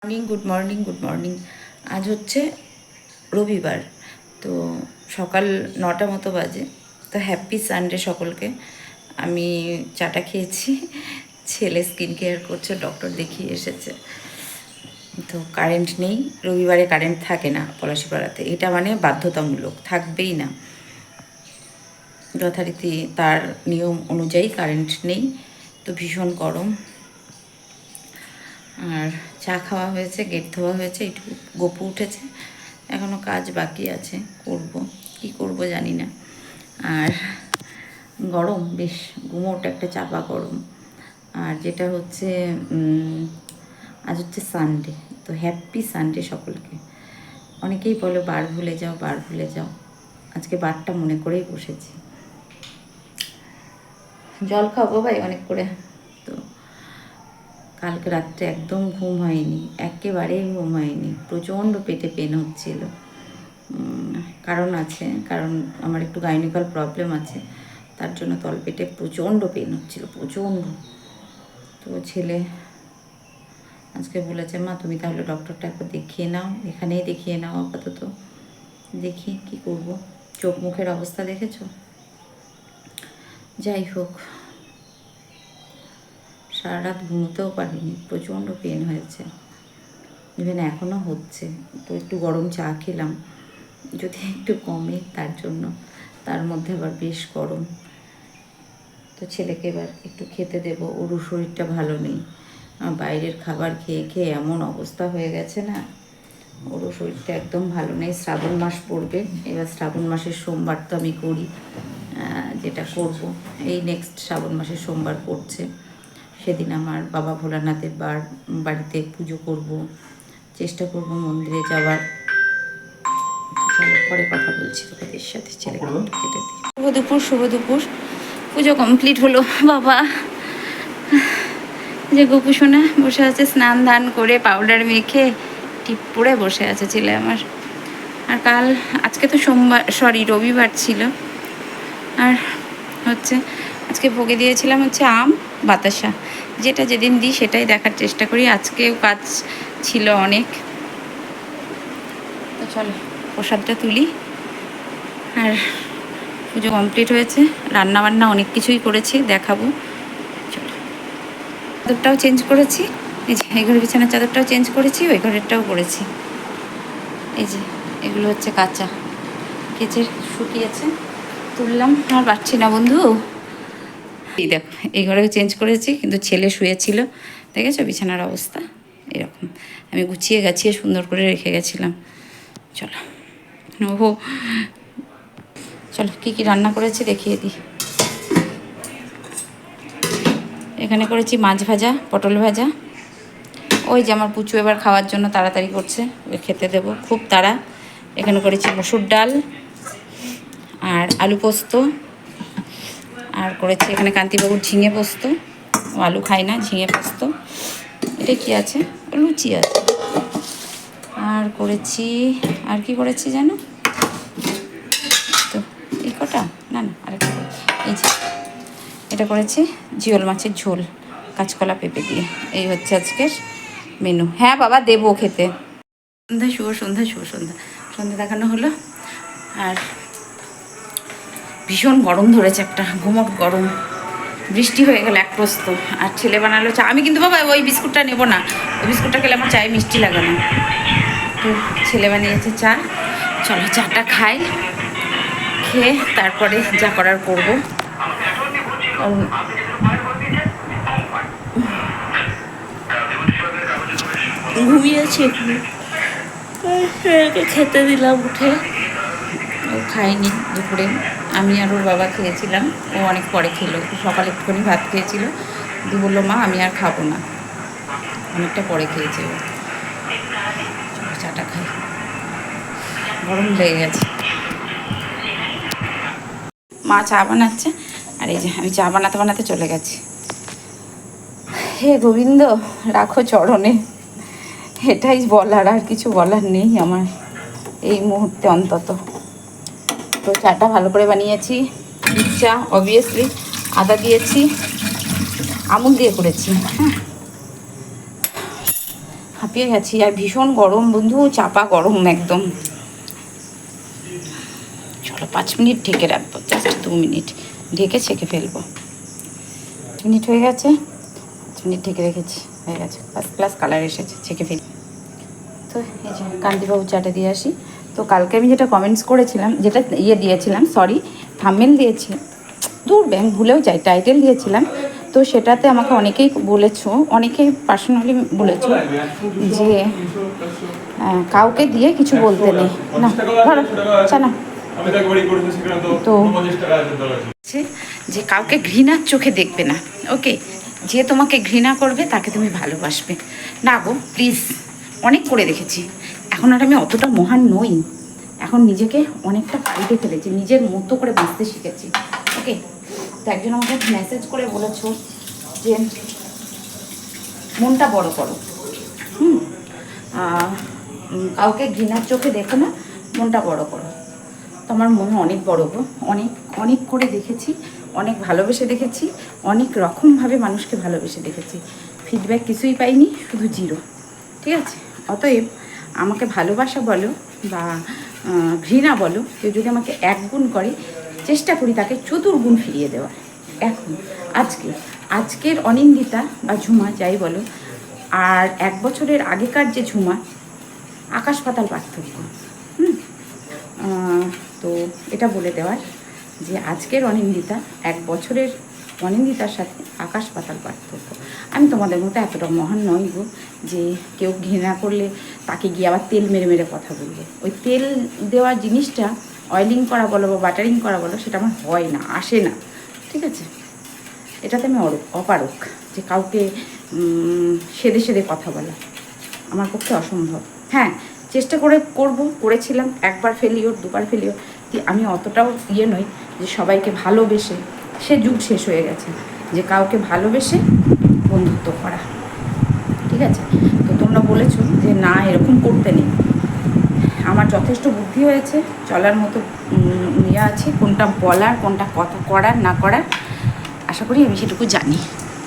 Morning, good morning, good morning. আজ হচ্ছে রবিবার, তো সকাল 9টা মতো বাজে। তো হ্যাপি সানডে সকলকে। আমি চাটা খেয়েছি, ছেলে স্কিন কেয়ার করছে, ডক্টর দেখিয়ে এসেছে। তো কারেন্ট নেই, রবিবারে কারেন্ট থাকে না পলাশিপাড়াতে, এটা মানে বাধ্যতামূলক, থাকবেই না। যথারীতি তার নিয়ম অনুযায়ী কারেন্ট নেই, তো ভীষণ গরম। আর চা খাওয়া হয়েছে, গেট ধোয়া হয়েছে, একটু গপু উঠেছে, এখনও কাজ বাকি আছে, করব কি করব জানি না। আর গরম বেশ, গুমোট একটা চাপা গরম। আর যেটা হচ্ছে আজ হচ্ছে সানডে, তো হ্যাপি সানডে সকলকে। অনেকেই বলো বার ভুলে যাও, বার ভুলে যাও, আজকে বারটা মনে করেই বসেছি। জল খাবো ভাই অনেক করে। তো কালকে রাত্রে একদম ঘুম হয়নি, একেবারেই ঘুম হয়নি, প্রচণ্ড পেটে পেন হচ্ছিল। কারণ আছে, কারণ আমার একটু গাইনিক্যাল প্রবলেম আছে, তার জন্য তলপেটে প্রচণ্ড পেন হচ্ছিল, প্রচণ্ড। তো ছেলে আজকে বলেছে, মা তুমি তাহলে ডক্টরটা একবার দেখিয়ে নাও, এখানেই দেখিয়ে নাও আপাতত, দেখি কি করব। চোখ মুখের অবস্থা দেখেছো? যাই হোক, সারা রাত ঘুমোতেও পারিনি, প্রচণ্ড পেন হয়েছে, ইভেন এখনও হচ্ছে। তো একটু গরম চা খেলাম, যদি একটু কমে তার জন্য, তার মধ্যে আবার বেশ গরম। তো ছেলেকে এবার একটু খেতে দেবো, ওরও শরীরটা ভালো নেই, বাইরের খাবার খেয়ে খেয়ে এমন অবস্থা হয়ে গেছে না, ওরও শরীরটা একদম ভালো নেই। শ্রাবণ মাস পড়বে, এবার শ্রাবণ মাসের সোমবার তো আমি করি, যেটা করব এই নেক্সট শ্রাবণ মাসের সোমবার পড়ছে, সেদিন আমার বাবা ভোলানাথের বাড়িতে পুজো করব, চেষ্টা করব মন্দিরে যাওয়ার। চলো পরে কথা বলছি তোমাদের সাথে, ছেলেকে কেটে দিই। শুভ দুপুর, শুভ দুপুর। পুজো কমপ্লিট হলো বাবা, যে গোপু সোনা বসে আছে স্নান ধান করে, পাউডার মেখে টিপ পরে বসে আছে ছেলে আমার। আর আজকে তো রবিবার ছিল। আর হচ্ছে আজকে ভোগে দিয়েছিলাম হচ্ছে আম বাতাসা, যেটা যেদিন দিই সেটাই দেখার চেষ্টা করি। আজকেও কাজ ছিল অনেক, তো চলো প্রসাদটা তুলি। আর পুজো কমপ্লিট হয়েছে, রান্নাবান্না অনেক কিছুই করেছি, দেখাবো। চলো, চাদরটাও চেঞ্জ করেছি, এই যে এই ঘরের বিছানার চাদরটাও চেঞ্জ করেছি, ওই ঘরেরটাও করেছি। এই যে এগুলো হচ্ছে কাঁচা, কেচে শুকিয়েছে, তুললাম। আর পারছি না বন্ধু, এই দেখো এই ঘরেও চেঞ্জ করেছি, কিন্তু ছেলে শুয়েছিল, দেখেছো বিছানার অবস্থা এরকম। আমি গুছিয়ে গাছিয়ে সুন্দর করে রেখে গেছিলাম। চলো ওহো, চলো কী কী রান্না করেছি দেখিয়ে দিই। এখানে করেছি মাছ ভাজা, পটল ভাজা। ওই যে আমার পুচু এবার খাওয়ার জন্য তাড়াতাড়ি করছে, ওই খেতে দেবো, খুব তাড়া। এখানে করেছি মসুর ডাল আর আলু পোস্ত, আর করেছি এখানে কান্তিবাবুর ঝিঙে পোস্ত, ও আলু খায় না, ঝিঙে পোস্ত। এটা কি আছে? লুচি আছে। আর করেছি, আর কি করেছি জানো তো, এই কটা না না আরেকটা, এই যে এটা করেছি জিওল মাছের ঝোল, কাঁচকলা পেঁপে দিয়ে। এই হচ্ছে আজকের মেনু। হ্যাঁ বাবা দেবো খেতে। সন্ধ্যা, শুভ সন্ধ্যা, শুভ সন্ধ্যা। সন্ধ্যা দেখানো হলো। আর ভীষণ গরম ধরেছে, একটা ঘুমট গরম, বৃষ্টি হয়ে গেল এক প্রস্ত। আর ছেলে বানালো চা। আমি কিন্তু বাবা ওই বিস্কুটটা নেবো না, ওই বিস্কুটটা খেলে আমার চায়ে মিষ্টি লাগে না। তো ছেলে বানিয়েছে চা, চলো চাটা খাই, খেয়ে তারপরে যা করার করবো। ঘুমিয়েছি একটু, খেতে দিলাম উঠে, ও খায়নি দুপুরে। আমি আর ওর বাবা খেয়েছিলাম, ও অনেক পরে খেলো, সকালে একটুখানি ভাত খেয়েছিল, দি বললো মা আমি আর খাবো না, অনেকটা পরে খেয়েছে ও। চাটা খাই, গরম লেগে গেছে। মা চা বানাচ্ছে, আর এই যে আমি চা বানাতে বানাতে চলে গেছি। হে গোবিন্দ রাখো চরণে, এটাই বলার, আর কিছু বলার নেই আমার এই মুহূর্তে অন্তত। তো চাটা ভালো করে বানিয়েছি, দুধ চা অবভিয়াসলি, আদা দিয়েছি, আমুল দিয়ে করেছি। হ্যাঁ হাঁপিয়ে গেছি, আর ভীষণ গরম বন্ধু, চাপা গরম একদম। চলো 5 মিনিট ঢেকে রাখবো, জাস্ট 2 মিনিট ঢেকে ছেঁকে ফেলবো। 5 মিনিট হয়ে গেছে, 5 মিনিট ঢেকে রেখেছি, হয়ে গেছে, ফার্স্ট ক্লাস কালার এসেছে, ছেঁকে ফেলি। তো এই যে কান্তিবাবু চাটা দিয়ে আসি। তো কালকে আমি যেটা কমেন্টস করেছিলাম, যেটা দিয়েছিলাম, সরি থাম্বনেল দিয়েছি, দূর ব্যাংক ভুলেও যাই, টাইটেল দিয়েছিলাম, তো সেটাতে আমাকে অনেকেই বলেছো, অনেকেই পার্সোনালি বলেছো যে কাউকে দিয়ে কিছু বলতে নেই না, ধরো না, তো যে কাউকে ঘৃণার চোখে দেখবে না, ওকে, যে তোমাকে ঘৃণা করবে তাকে তুমি ভালোবাসবে না গো প্লিজ। অনেক করে দেখেছি, এখন আর আমি অতটা মহান নই, এখন নিজেকে অনেকটা পাল্টে ফেলেছি, নিজের মতো করে বাঁচতে শিখেছি, ওকে। তো একজন আমাকে মেসেজ করে বলেছো যে মনটা বড় করো, কাউকে ঘৃণার চোখে দেখো না, মনটা বড় করো। তো আমার মনে অনেক বড় গো, অনেক অনেক করে দেখেছি, অনেক ভালোবেসে দেখেছি, অনেক রকমভাবে মানুষকে ভালোবেসে দেখেছি, ফিডব্যাক কিছুই পাইনি, শুধু জিরো, ঠিক আছে। অতএব আমাকে ভালোবাসা বলো বা ঘৃণা বলো, কেউ যদি আমাকে 1 গুণ করে, চেষ্টা করি তাকে 4 গুণ ফিরিয়ে দেওয়ার। এখন আজকের অনিন্দিতা বা ঝুমা যাই বলো, আর 1 বছরের আগেকার যে ঝুমা, আকাশ পাতাল পার্থক্য। তো এটা বলে দেওয়ার যে আজকের অনিন্দিতা 1 বছরের অনিন্দিতার সাথে আকাশ পাতাল পার্থক্য। আমি তোমাদের মতো এতটা মহান নই গো যে কেউ ঘৃণা করলে তাকে গিয়ে আবার তেল মেরে মেরে কথা বলবো। ওই তেল দেওয়া জিনিসটা, অয়েলিং করা বলো বা বাটারিং করা বলো, সেটা আমার হয় না, আসে না, ঠিক আছে। এটাতে আমি অপারক, যে কাউকে সেদে সেদে কথা বলা আমার পক্ষে অসম্ভব। হ্যাঁ, চেষ্টা করেছিলাম, 1 বার ফেলিওর, 2 বার ফেলিওর, আমি অতটাও নই যে সবাইকে ভালোবেসে, সে যুগ শেষ হয়ে গেছে যে কাউকে ভালোবেসে বন্ধুত্ব করা, ঠিক আছে। তো তোমরা বলেছো যে না এরকম করতে নেই, আমার যথেষ্ট বুদ্ধি হয়েছে, চলার মতো আছে, কোনটা বলার, কোনটা কথা করার না করার, আশা করি আমি সেটুকু জানি,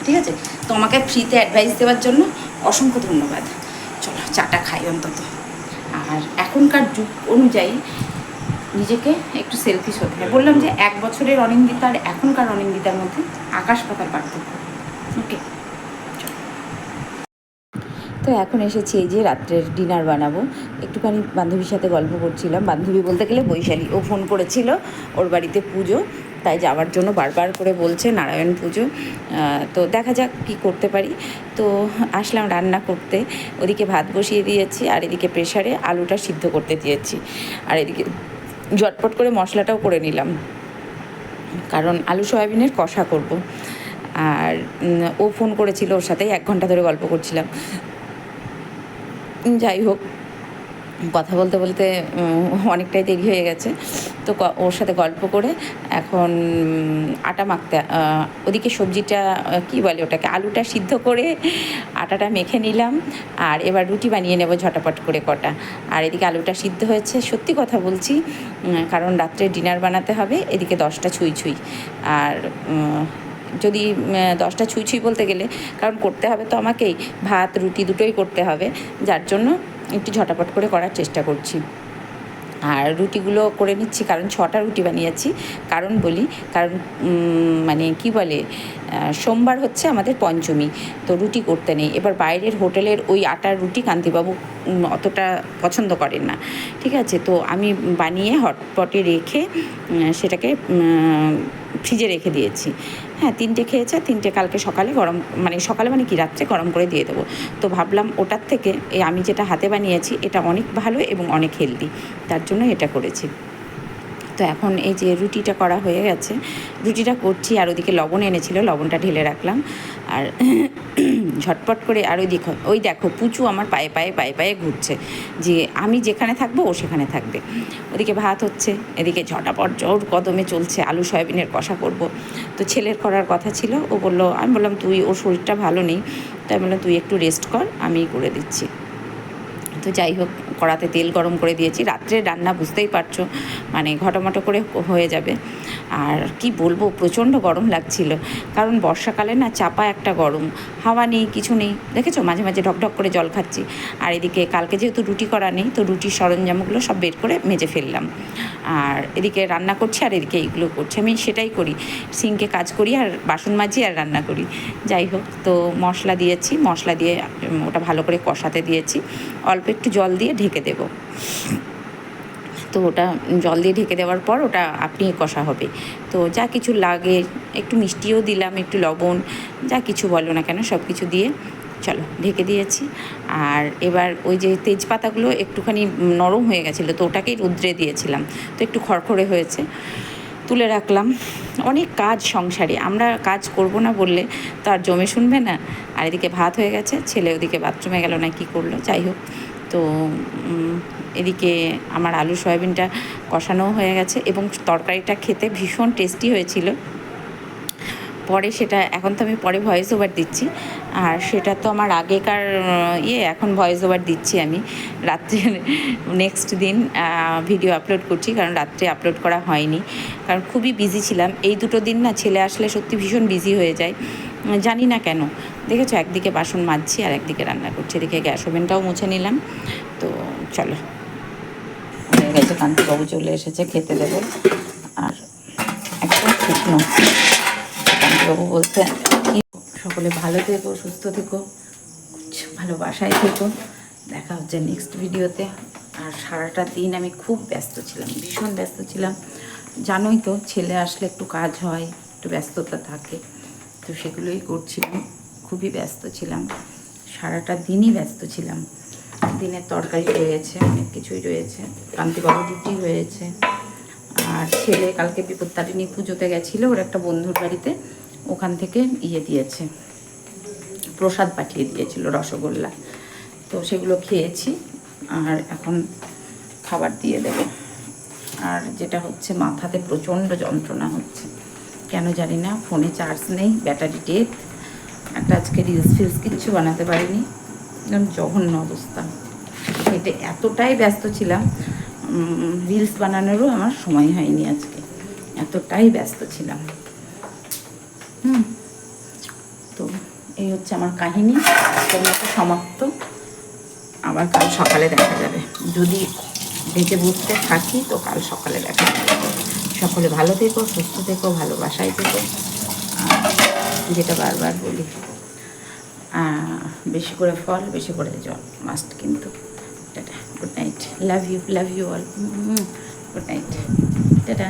ঠিক আছে। তো আমাকে ফ্রিতে অ্যাডভাইস দেওয়ার জন্য অসংখ্য ধন্যবাদ। চলো চাটা খাই অন্তত। আর এখনকার যুগ অনুযায়ী নিজেকে একটু সেলফিশ হতে হয়। বললাম যে 1 বছরের অনিন্দিতা আর এখনকার অনিন্দিতার মধ্যে আকাশ পাতাল পার্থক্য, ওকে। তো এখন এসেছি এই যে রাত্রের ডিনার বানাবো। একটুখানি বান্ধবীর সাথে গল্প করছিলাম, বান্ধবী বলতে গেলে বৈশালী, ও ফোন করেছিল, ওর বাড়িতে পুজো, তাই যাওয়ার জন্য বারবার করে বলছে, নারায়ণ পুজো। তো দেখা যাক কী করতে পারি। তো আসলাম রান্না করতে, ওদিকে ভাত বসিয়ে দিয়েছি, আর এদিকে প্রেশারে আলুটা সিদ্ধ করতে দিয়েছি, আর এদিকে ঝটপট করে মশলাটাও করে নিলাম, কারণ আলু সয়াবিনের কষা করব। আর ও ফোন করেছিল, ওর সাথেই 1 ঘন্টা ধরে গল্প করছিলাম। যাই হোক, কথা বলতে বলতে অনেকটাই দেরি হয়ে গেছে। তো ওর সাথে গল্প করে এখন আটা মাখতে, ওদিকে সবজিটা কী বলে ওটাকে, আলুটা সিদ্ধ করে আটাটা মেখে নিলাম, আর এবার রুটি বানিয়ে নেব ঝটাপট করে কটা। আর এদিকে আলুটা সিদ্ধ হয়েছে, সত্যি কথা বলছি, কারণ রাত্রে ডিনার বানাতে হবে। এদিকে 10টা ছুঁই ছুঁই, আর যদি 10টা ছুঁই ছুঁই বলতে গেলে, কারণ করতে হবে তো আমাকেই, ভাত রুটি দুটোই করতে হবে, যার জন্য একটু ঝটাপট করে করার চেষ্টা করছি। আর রুটিগুলো করে নিচ্ছি, কারণ 6টা রুটি বানিয়েছি। কারণ বলি, কারণ মানে কি বলে, সোমবার হচ্ছে আমাদের পঞ্চমী, তো রুটি করতে নেই। এবার বাইরের হোটেলের ওই আটার রুটি কান্তিবাবু অতটা পছন্দ করেন না, ঠিক আছে। তো আমি বানিয়ে হটপটে রেখে সেটাকে ফ্রিজে রেখে দিয়েছি। হ্যাঁ, 3টে খেয়েছে, 3টে কালকে সকালে গরম, মানে সকালে মানে কি রাত্রে গরম করে দিয়ে দেবো। তো ভাবলাম ওটার থেকে আমি যেটা হাতে বানিয়েছি এটা অনেক ভালো এবং অনেক হেলদি, তার জন্য এটা করেছি। তো এখন এই যে রুটিটা করা হয়ে গেছে, রুটিটা করছি, আর ওদিকে লবণ এনেছিল, লবণটা ঢেলে রাখলাম। আর ঝটপট করে, আর ওই দেখো পুচু আমার পায়ে পায়ে পায়ে পায়ে ঘুরছে, যে আমি যেখানে থাকবো ও সেখানে থাকবে। ওদিকে ভাত হচ্ছে, এদিকে ঝটাপট জোর কদমে চলছে, আলু সয়াবিনের কষা করব। তো ছেলের করার কথা ছিল, ও বললো, আমি বললাম তুই, ওর শরীরটা ভালো নেই, তাই বললাম তুই একটু রেস্ট কর, আমিই করে দিচ্ছি। তো যাই হোক, কড়াতে তেল গরম করে দিয়েছি। রাত্রে রান্না বুঝতেই পারছো, মানে ঘটমটো করে হয়ে যাবে। আর কি বলবো, প্রচণ্ড গরম লাগছিল, কারণ বর্ষাকালে না চাপা একটা গরম, হাওয়া নেই, কিছু নেই, দেখেছো, মাঝে মাঝে ঢকঢক করে জল খাচ্ছি। আর এদিকে কালকে যেহেতু রুটি করা নেই, তো রুটির সরঞ্জামগুলো সব বের করে মেজে ফেললাম। আর এদিকে রান্না করছি, আর এদিকে এইগুলো করছি। আমি সেটাই করি, সিঙ্কে কাজ করি আর বাসন মাজি আর রান্না করি। যাই হোক, তো মশলা দিয়েছি, মশলা দিয়ে ওটা ভালো করে কষাতে দিয়েছি। অল্প একটু জল দিয়ে ঢেকে দেবো। তো ওটা জল দিয়ে ঢেকে দেওয়ার পর ওটা আপনি কষা হবে। তো যা কিছু লাগে, একটু মিষ্টিও দিলাম, একটু লবণ, যা কিছু বলো না কেন সব কিছু দিয়ে চলো ঢেকে দিয়েছি। আর এবার ওই যে তেজপাতাগুলো একটুখানি নরম হয়ে গেছিলো, তো ওটাকেই রৌদ্রে দিয়েছিলাম, তো একটু খড়খড়ে হয়েছে, তুলে রাখলাম। অনেক কাজ সংসারে, আমরা কাজ করব না বললে তো আর জমে শুনবে না। আর এদিকে ভাত হয়ে গেছে, ছেলে ওদিকে বাথরুমে গেল না কি করলো, যাই হোক। তো এদিকে আমার আলু সয়াবিনটা কষানোও হয়ে গেছে, এবং তরকারিটা খেতে ভীষণ টেস্টি হয়েছিল। পরে সেটা, এখন তো আমি পরে ভয়েস ওভার দিচ্ছি, আর সেটা তো আমার আগেকার এখন ভয়েস ওভার দিচ্ছি আমি রাত্রে, নেক্সট দিন ভিডিও আপলোড করছি, কারণ রাত্রে আপলোড করা হয়নি, কারণ খুবই বিজি ছিলাম। এই দুটো দিন না ছেলে আসলে সত্যি ভীষণ বিজি হয়ে যায়, জানি না কেন। দেখেছো, একদিকে বাসন মাজছি আর একদিকে রান্না করছি, এদিকে গ্যাস ওভেনটাও মুছে নিলাম। তো চলো, হয়ে গেছে, কান্তিবাবু চলে এসেছে, খেতে দেবে। আর একদম শুকনো, কান্তিবাবু বলতে সকলে ভালো থেকো, সুস্থ থেকো, ভালোবাসায় থেকো। দেখা হচ্ছে নেক্সট ভিডিওতে। আর সারাটা দিন আমি খুব ব্যস্ত ছিলাম, ভীষণ ব্যস্ত ছিলাম, জানোই তো, ছেলে আসলে একটু কাজ হয়, একটু ব্যস্ততা থাকে, তো সেগুলোই করছিলাম, খুবই ব্যস্ত ছিলাম, সারাটা দিনই ব্যস্ত ছিলাম। দিনের তরকারি রয়েছে, অনেক কিছুই রয়েছে, কান্তিবাবু রুটি রয়েছে। আর ছেলে কালকে বিপত্তারিণী পুজোতে গেছিলো ওর একটা বন্ধুর বাড়িতে, ওখান থেকে দিয়েছে, প্রসাদ পাঠিয়ে দিয়েছিল, রসগোল্লা, তো সেগুলো খেয়েছি। আর এখন খাবার দিয়ে দেব। আর যেটা হচ্ছে, মাথাতে প্রচণ্ড যন্ত্রণা হচ্ছে, কেন জানি না, ফোনে চার্জ নেই, ব্যাটারি ডেথ, একটা আজকে রিলস কিচ্ছু বানাতে পারিনি, কারণ জঘন্য অবস্থা। এতে এতটাই ব্যস্ত ছিলাম, রিলস বানানোরও আমার সময় হয়নি আজকে, এতটাই ব্যস্ত ছিলাম। তো এই হচ্ছে আমার কাহিনী, তোমরা তো সমাপ্ত। আবার কাল সকালে দেখা যাবে, যদি বেঁচে বুঝতে থাকি তো কাল সকালে দেখা যাবে। সকলে ভালো থেকো, সুস্থ থেকো, ভালোবাসায় থেকো। যেটা বারবার বলি, বেশি করে ফল, বেশি করে জল মাস্ট কিন্তু। Tata, good night, love you all, good night, tata.